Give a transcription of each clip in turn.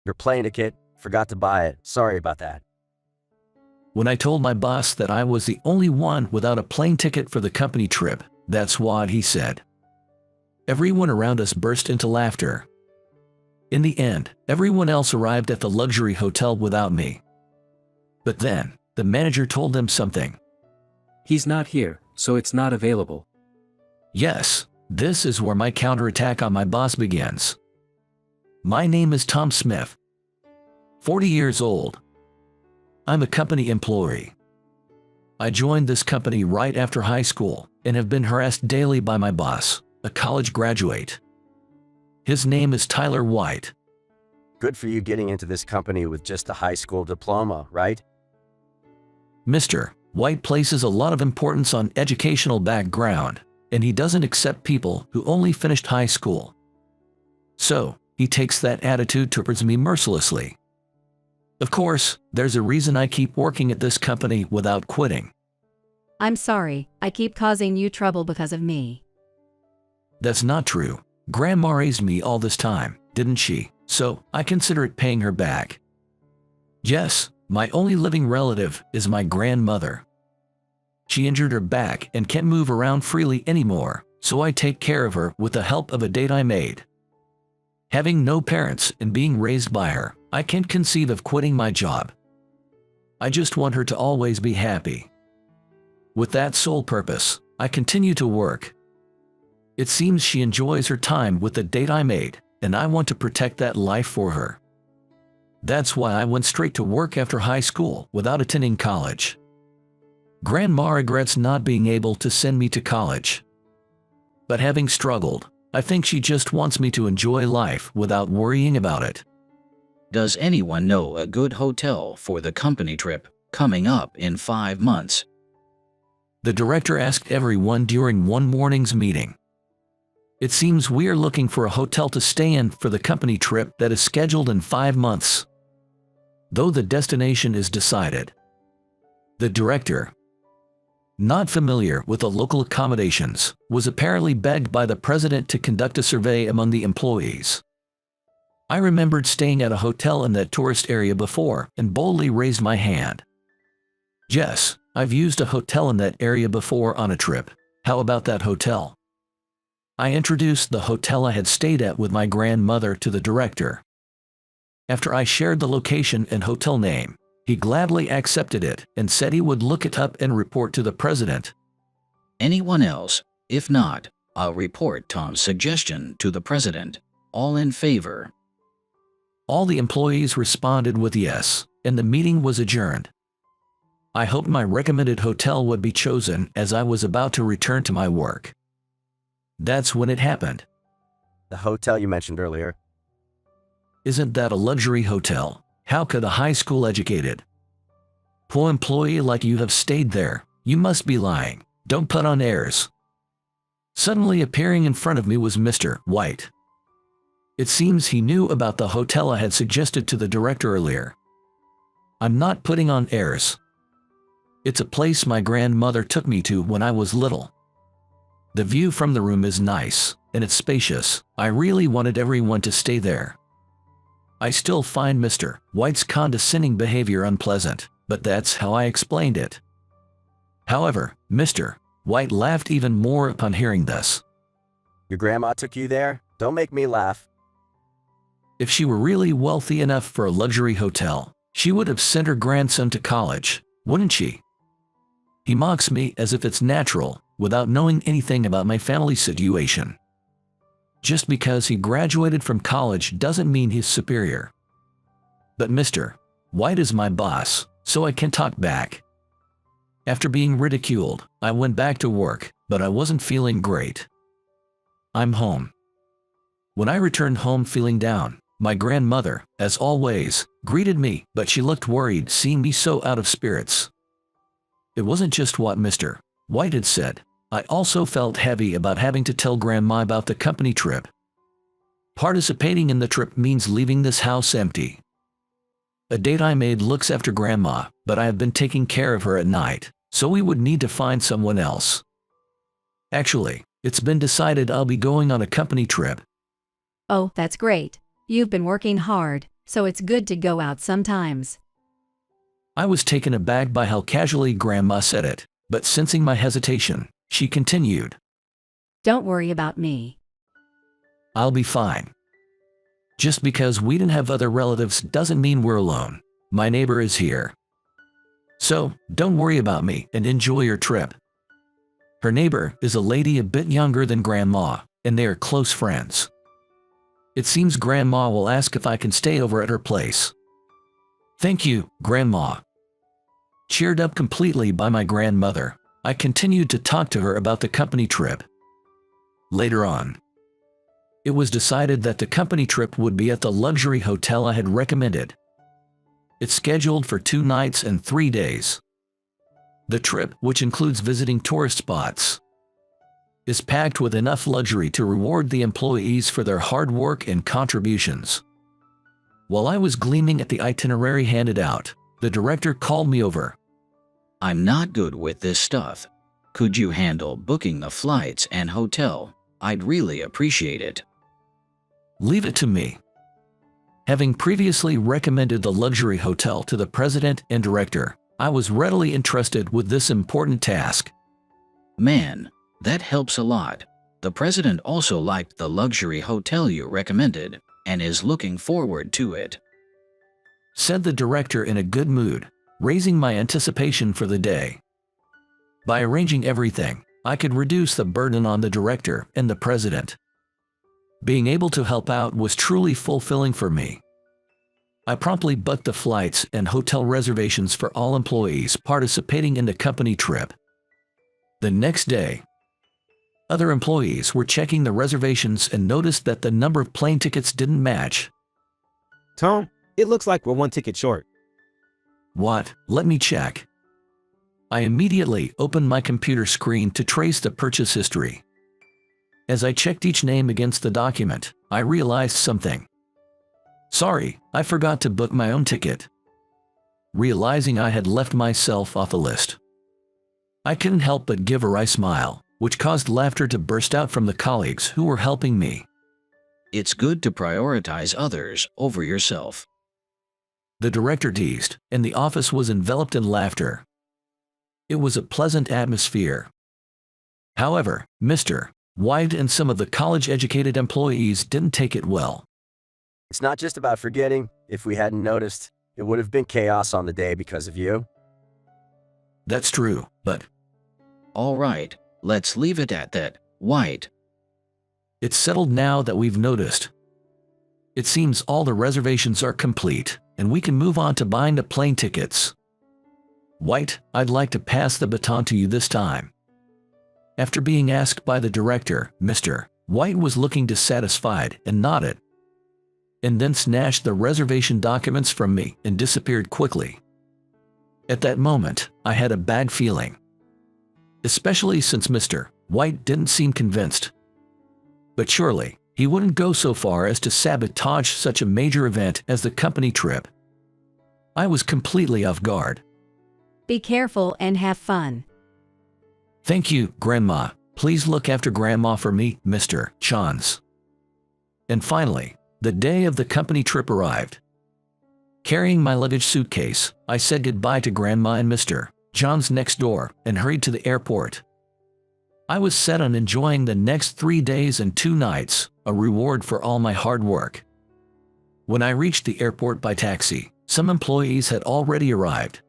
Your plane ticket, forgot to buy it. Sorry about that. When I told my boss that I was the only one without a plane ticket for the company trip, that's what he said. Everyone around us burst into laughter. In the end, everyone else arrived at the luxury hotel without me. But then, the manager told them something. He's not here, so it's not available. Yes, this is where my counterattack on my boss begins. My name is Tom Smith. 40 years old. I'm a company employee. I joined this company right after high school and have been harassed daily by my boss, a college graduate. His name is Tyler White. Good for you getting into this company with just a high school diploma, right? Mr. White places a lot of importance on educational background, and he doesn't accept people who only finished high school. So, he takes that attitude towards me mercilessly. Of course, there's a reason I keep working at this company without quitting. I'm sorry, I keep causing you trouble because of me. That's not true. Grandma raised me all this time, didn't she? So, I consider it paying her back. Yes, my only living relative is my grandmother. She injured her back and can't move around freely anymore, so I take care of her with the help of a date I made. Having no parents and being raised by her, I can't conceive of quitting my job. I just want her to always be happy. With that sole purpose, I continue to work. It seems she enjoys her time with the date I made, and I want to protect that life for her. That's why I went straight to work after high school without attending college. Grandma regrets not being able to send me to college. But having struggled, I think she just wants me to enjoy life without worrying about it. Does anyone know a good hotel for the company trip coming up in 5 months? The director asked everyone during one morning's meeting. It seems we're looking for a hotel to stay in for the company trip that is scheduled in 5 months. Though the destination is decided. The director, not familiar with the local accommodations, was apparently begged by the president to conduct a survey among the employees. I remembered staying at a hotel in that tourist area before and boldly raised my hand. Yes, I've used a hotel in that area before on a trip. How about that hotel? I introduced the hotel I had stayed at with my grandmother to the director. After I shared the location and hotel name, he gladly accepted it and said he would look it up and report to the president. Anyone else? If not, I'll report Tom's suggestion to the president. All in favor? All the employees responded with yes, and the meeting was adjourned. I hoped my recommended hotel would be chosen as I was about to return to my work. That's when it happened. The hotel you mentioned earlier. Isn't that a luxury hotel? How could a high school educated poor employee like you have stayed there? You must be lying. Don't put on airs. Suddenly appearing in front of me was Mr. White. It seems he knew about the hotel I had suggested to the director earlier. I'm not putting on airs. It's a place my grandmother took me to when I was little. The view from the room is nice, and it's spacious. I really wanted everyone to stay there. I still find Mr. White's condescending behavior unpleasant, but that's how I explained it. However, Mr. White laughed even more upon hearing this. Your grandma took you there? Don't make me laugh. If she were really wealthy enough for a luxury hotel, she would have sent her grandson to college, wouldn't she? He mocks me as if it's natural, without knowing anything about my family situation. Just because he graduated from college doesn't mean he's superior. But Mr. White is my boss, so I can talk back. After being ridiculed, I went back to work, but I wasn't feeling great. I'm home. When I returned home feeling down, my grandmother, as always, greeted me, but she looked worried seeing me so out of spirits. It wasn't just what Mr. White had said. I also felt heavy about having to tell Grandma about the company trip. Participating in the trip means leaving this house empty. A date I made looks after Grandma, but I have been taking care of her at night, so we would need to find someone else. Actually, it's been decided I'll be going on a company trip. Oh, that's great. You've been working hard, so it's good to go out sometimes. I was taken aback by how casually Grandma said it, but sensing my hesitation, she continued, Don't worry about me. I'll be fine. Just because we didn't have other relatives doesn't mean we're alone. My neighbor is here. So, don't worry about me and enjoy your trip. Her neighbor is a lady a bit younger than Grandma, and they are close friends. It seems Grandma will ask if I can stay over at her place. Thank you, Grandma. Cheered up completely by my grandmother, I continued to talk to her about the company trip. Later on, it was decided that the company trip would be at the luxury hotel I had recommended. It's scheduled for 2 nights and 3 days. The trip, which includes visiting tourist spots, is packed with enough luxury to reward the employees for their hard work and contributions. While I was gleaming at the itinerary handed out, the director called me over. I'm not good with this stuff. Could you handle booking the flights and hotel? I'd really appreciate it. Leave it to me. Having previously recommended the luxury hotel to the president and director, I was readily entrusted with this important task. Man, that helps a lot. The president also liked the luxury hotel you recommended and is looking forward to it, said the director in a good mood, raising my anticipation for the day. By arranging everything, I could reduce the burden on the director and the president. Being able to help out was truly fulfilling for me. I promptly booked the flights and hotel reservations for all employees participating in the company trip. The next day, other employees were checking the reservations and noticed that the number of plane tickets didn't match. Tom, it looks like we're 1 ticket short. What? Let me check. I immediately opened my computer screen to trace the purchase history. As I checked each name against the document, I realized something. Sorry, I forgot to book my own ticket. Realizing I had left myself off the list, I couldn't help but give a wry smile, which caused laughter to burst out from the colleagues who were helping me. It's good to prioritize others over yourself, the director teased, and the office was enveloped in laughter. It was a pleasant atmosphere. However, Mr. White and some of the college-educated employees didn't take it well. It's not just about forgetting. If we hadn't noticed, it would have been chaos on the day because of you. That's true, but all right, let's leave it at that, White. It's settled now that we've noticed. It seems all the reservations are complete, and we can move on to buying the plane tickets. White, I'd like to pass the baton to you this time. After being asked by the director, Mr. White was looking dissatisfied and nodded, and then snatched the reservation documents from me and disappeared quickly. At that moment, I had a bad feeling, especially since Mr. White didn't seem convinced. But surely, he wouldn't go so far as to sabotage such a major event as the company trip. I was completely off guard. Be careful and have fun. Thank you, Grandma. Please look after Grandma for me, Mr. Chans. And finally, the day of the company trip arrived. Carrying my luggage suitcase, I said goodbye to Grandma and Mr. John's next door and hurried to the airport. I was set on enjoying the next 3 days and 2 nights, a reward for all my hard work. When I reached the airport by taxi, some employees had already arrived.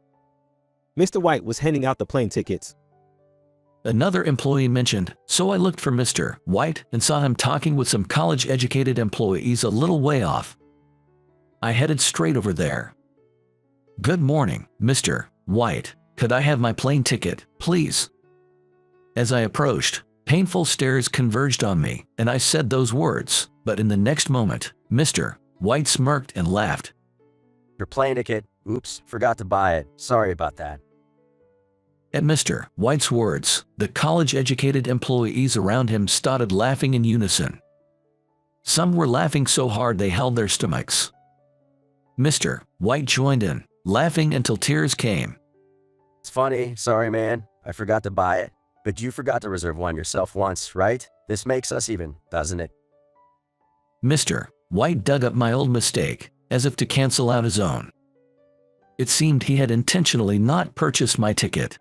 Mr. White was handing out the plane tickets. Another employee mentioned, so I looked for Mr. White and saw him talking with some college-educated employees a little way off. I headed straight over there. Good morning, Mr. White. Could I have my plane ticket, please? As I approached, painful stares converged on me, and I said those words, but in the next moment, Mr. White smirked and laughed. Your plane ticket? Oops, forgot to buy it. Sorry about that. At Mr. White's words, the college-educated employees around him started laughing in unison. Some were laughing so hard they held their stomachs. Mr. White joined in, laughing until tears came. It's funny, sorry man, I forgot to buy it. But you forgot to reserve one yourself once, right? This makes us even, doesn't it? Mr. White dug up my old mistake, as if to cancel out his own. It seemed he had intentionally not purchased my ticket.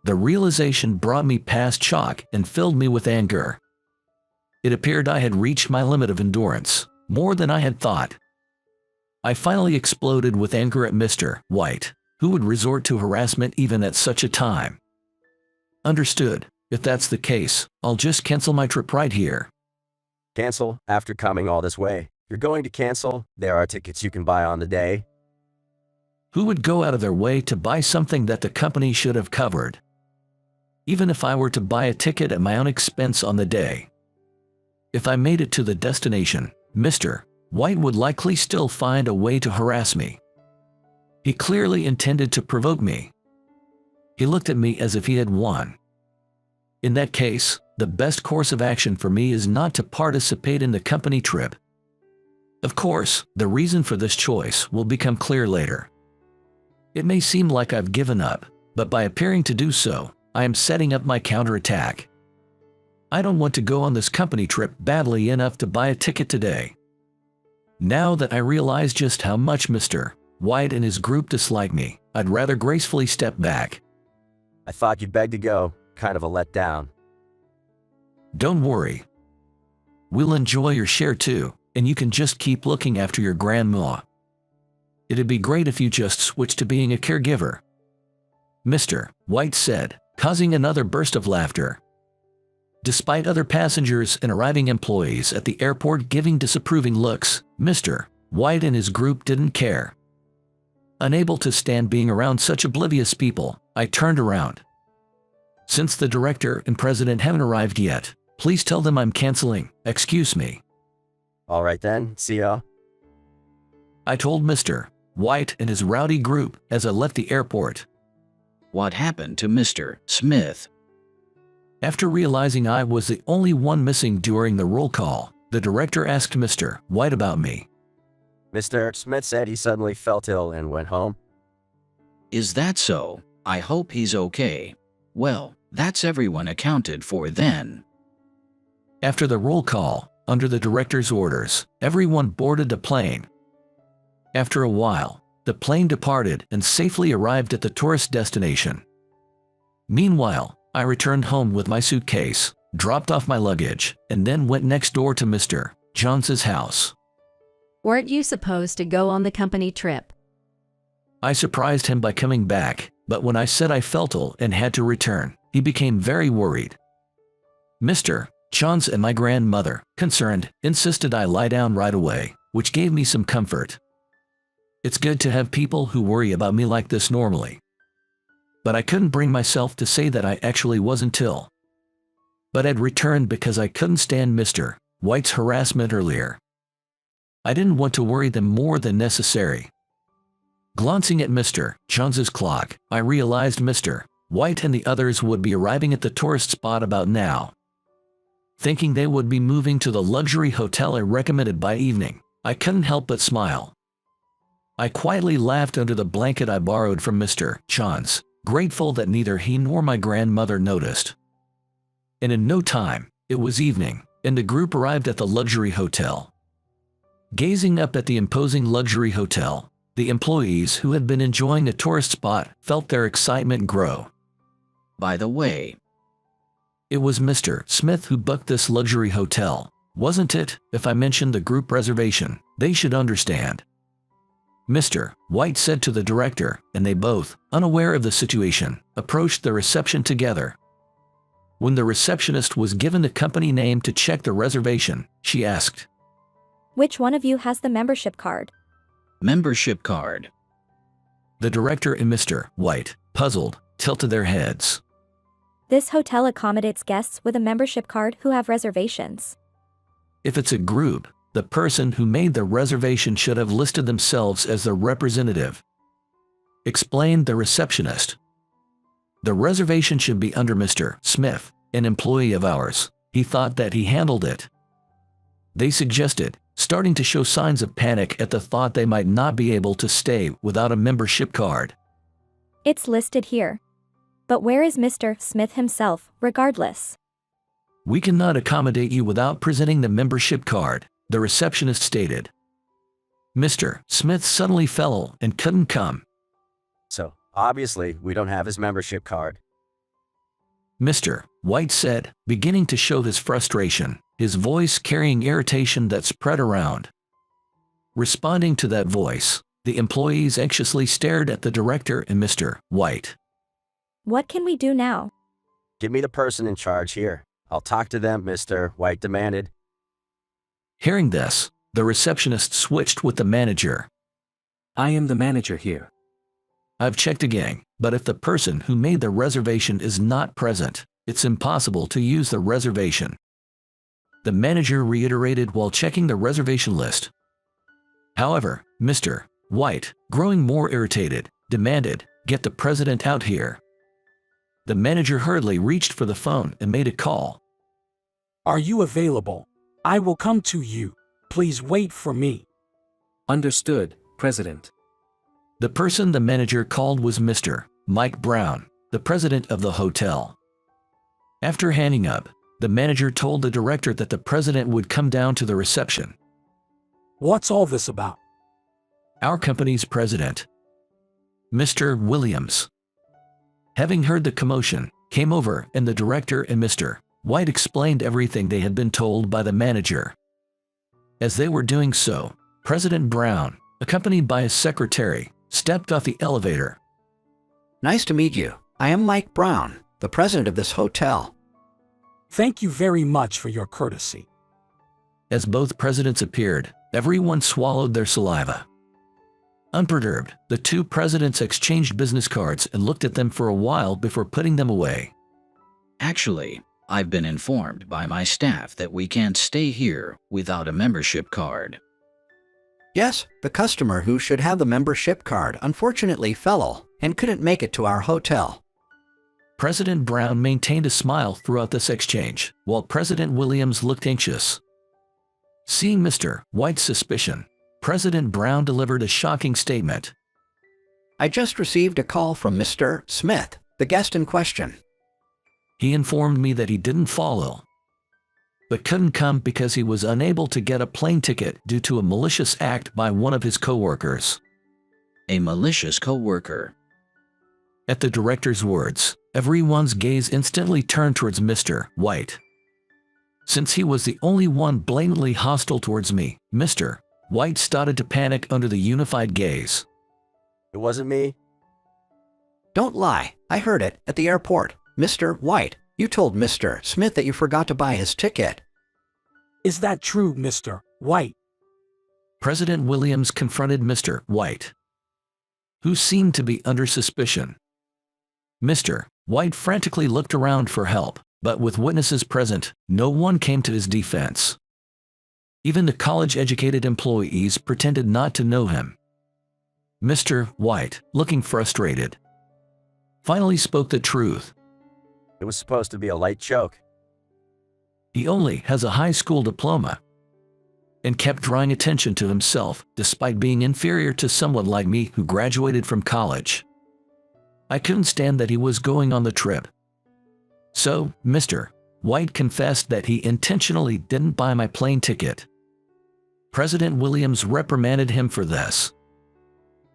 The realization brought me past shock and filled me with anger. It appeared I had reached my limit of endurance, more than I had thought. I finally exploded with anger at Mr. White, who would resort to harassment even at such a time. Understood. If that's the case, I'll just cancel my trip right here. Cancel? After coming all this way, you're going to cancel? There are tickets you can buy on the day. Who would go out of their way to buy something that the company should have covered? Even if I were to buy a ticket at my own expense on the day. If I made it to the destination, Mr. White would likely still find a way to harass me. He clearly intended to provoke me. He looked at me as if he had won. In that case, the best course of action for me is not to participate in the company trip. Of course, the reason for this choice will become clear later. It may seem like I've given up, but by appearing to do so, I am setting up my counterattack. I don't want to go on this company trip badly enough to buy a ticket today. Now that I realize just how much Mr. White and his group dislike me, I'd rather gracefully step back. I thought you begged to go. Kind of a letdown. Don't worry. We'll enjoy your share too, and you can just keep looking after your grandma. It'd be great if you just switched to being a caregiver. Mr. White said, causing another burst of laughter. Despite other passengers and arriving employees at the airport giving disapproving looks, Mr. White and his group didn't care. Unable to stand being around such oblivious people, I turned around. Since the director and president haven't arrived yet, please tell them I'm canceling. Excuse me. All right then, see ya. I told Mr. White and his rowdy group as I left the airport. What happened to Mr. Smith? After realizing I was the only one missing during the roll call, the director asked Mr. White about me. Mr. Smith said he suddenly felt ill and went home. Is that so? I hope he's okay. Well, that's everyone accounted for then. After the roll call, under the director's orders, everyone boarded the plane. After a while, the plane departed and safely arrived at the tourist destination. Meanwhile, I returned home with my suitcase, dropped off my luggage, and then went next door to Mr. Jones's house. Weren't you supposed to go on the company trip? I surprised him by coming back, but when I said I felt ill and had to return, he became very worried. Mr. Jones and my grandmother, concerned, insisted I lie down right away, which gave me some comfort. It's good to have people who worry about me like this normally. But I couldn't bring myself to say that I actually wasn't ill. But I'd returned because I couldn't stand Mr. White's harassment earlier. I didn't want to worry them more than necessary. Glancing at Mr. Jones's clock, I realized Mr. White and the others would be arriving at the tourist spot about now. Thinking they would be moving to the luxury hotel I recommended by evening, I couldn't help but smile. I quietly laughed under the blanket I borrowed from Mr. Jones, grateful that neither he nor my grandmother noticed. And in no time, it was evening, and the group arrived at the luxury hotel. Gazing up at the imposing luxury hotel, the employees who had been enjoying a tourist spot felt their excitement grow. By the way, It was Mr. Smith who booked this luxury hotel, wasn't it? If I mentioned the group reservation, they should understand. Mr. White said to the director, and they both, unaware of the situation, approached the reception together. When the receptionist was given the company name to check the reservation, she asked, Which one of you has the membership card? membership card. The director and Mr. White, puzzled, tilted their heads. This hotel accommodates guests with a membership card who have reservations. If it's a group, the person who made the reservation should have listed themselves as the representative, explained the receptionist. The reservation should be under Mr. Smith, an employee of ours. He thought that he handled it. They suggested, starting to show signs of panic at the thought they might not be able to stay without a membership card. It's listed here. But where is Mr. Smith himself, regardless? We cannot accommodate you without presenting the membership card, the receptionist stated. Mr. Smith suddenly fell and couldn't come. So, obviously, we don't have his membership card. Mr. White said, beginning to show his frustration, his voice carrying irritation that spread around. Responding to that voice, the employees anxiously stared at the director and Mr. White. What can we do now? Give me the person in charge here. I'll talk to them, Mr. White demanded. Hearing this, the receptionist switched with the manager. I am the manager here. I've checked again, but if the person who made the reservation is not present, it's impossible to use the reservation. The manager reiterated while checking the reservation list. However, Mr. White, growing more irritated, demanded, "Get the president out here." The manager hurriedly reached for the phone and made a call. Are you available? I will come to you. Please wait for me. Understood, President. The person the manager called was Mr. Mike Brown, the president of the hotel. After hanging up, the manager told the director that the president would come down to the reception. What's all this about? Our company's president, Mr. Williams, having heard the commotion, came over and the director and Mr. White explained everything they had been told by the manager. As they were doing so, President Brown, accompanied by his secretary, stepped off the elevator. Nice to meet you. I am Mike Brown, the president of this hotel. Thank you very much for your courtesy. As both presidents appeared, everyone swallowed their saliva. Unperturbed, the two presidents exchanged business cards and looked at them for a while before putting them away. Actually, I've been informed by my staff that we can't stay here without a membership card. Yes, the customer who should have the membership card unfortunately fell ill and couldn't make it to our hotel. President Brown maintained a smile throughout this exchange, while President Williams looked anxious. Seeing Mr. White's suspicion, President Brown delivered a shocking statement. I just received a call from Mr. Smith, the guest in question. He informed me that he didn't fall ill, but couldn't come because he was unable to get a plane ticket due to a malicious act by one of his co-workers. A malicious co-worker. At the director's words, everyone's gaze instantly turned towards Mr. White. Since he was the only one blatantly hostile towards me, Mr. White started to panic under the unified gaze. It wasn't me. Don't lie, I heard it at the airport. Mr. White, you told Mr. Smith that you forgot to buy his ticket. Is that true, Mr. White? President Williams confronted Mr. White, who seemed to be under suspicion. Mr. White frantically looked around for help, but with witnesses present, no one came to his defense. Even the college-educated employees pretended not to know him. Mr. White, looking frustrated, finally spoke the truth. It was supposed to be a light joke. He only has a high school diploma, and kept drawing attention to himself despite being inferior to someone like me who graduated from college. I couldn't stand that he was going on the trip. So, Mr. White confessed that he intentionally didn't buy my plane ticket. President Williams reprimanded him for this.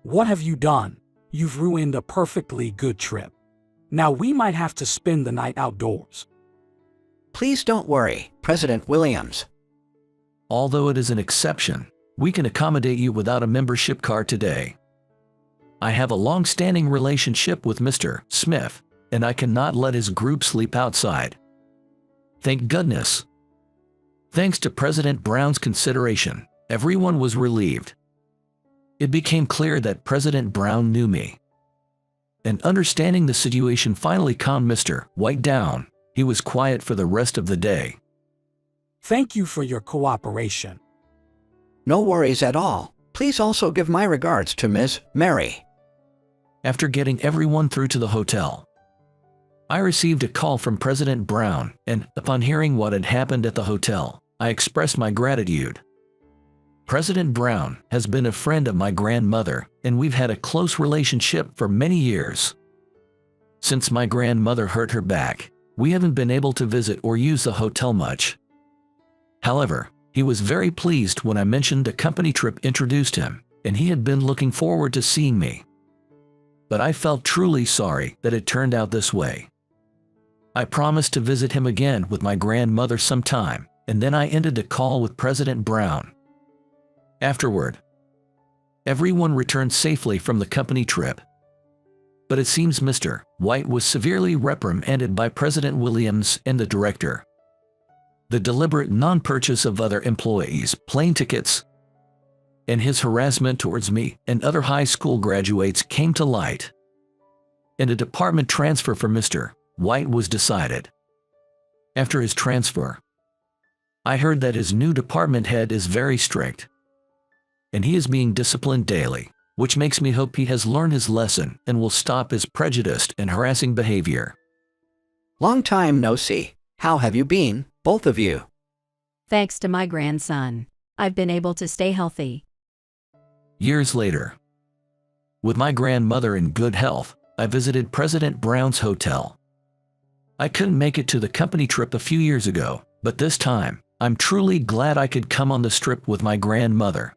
What have you done? You've ruined a perfectly good trip. Now we might have to spend the night outdoors. Please don't worry, President Williams. Although it is an exception, we can accommodate you without a membership card today. I have a long-standing relationship with Mr. Smith, and I cannot let his group sleep outside. Thank goodness. Thanks to President Brown's consideration, everyone was relieved. It became clear that President Brown knew me. And understanding the situation finally calmed Mr. White down. He was quiet for the rest of the day. Thank you for your cooperation. No worries at all. Please also give my regards to Ms. Mary. After getting everyone through to the hotel, I received a call from President Brown, and upon hearing what had happened at the hotel, I expressed my gratitude. President Brown has been a friend of my grandmother, and we've had a close relationship for many years. Since my grandmother hurt her back, we haven't been able to visit or use the hotel much. However, He was very pleased when I mentioned a company trip introduced him, and he had been looking forward to seeing me. But I felt truly sorry that it turned out this way. I promised to visit him again with my grandmother sometime, and then I ended the call with President Brown. Afterward, everyone returned safely from the company trip. But it seems Mr. White was severely reprimanded by President Williams and the director. The deliberate non-purchase of other employees' plane tickets and his harassment towards me and other high school graduates came to light, and a department transfer for Mr. White was decided. After his transfer, I heard that his new department head is very strict, and he is being disciplined daily, which makes me hope he has learned his lesson and will stop his prejudiced and harassing behavior. Long time no see. How have you been, both of you? Thanks to my grandson, I've been able to stay healthy. Years later, with my grandmother in good health, I visited President Brown's hotel. I couldn't make it to the company trip a few years ago, but this time, I'm truly glad I could come on this trip with my grandmother.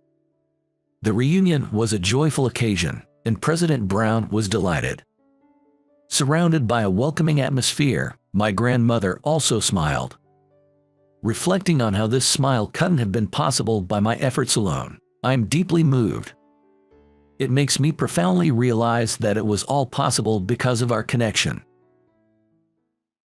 The reunion was a joyful occasion, and President Brown was delighted. Surrounded by a welcoming atmosphere, my grandmother also smiled. Reflecting on how this smile couldn't have been possible by my efforts alone, I am deeply moved. It makes me profoundly realize that it was all possible because of our connection.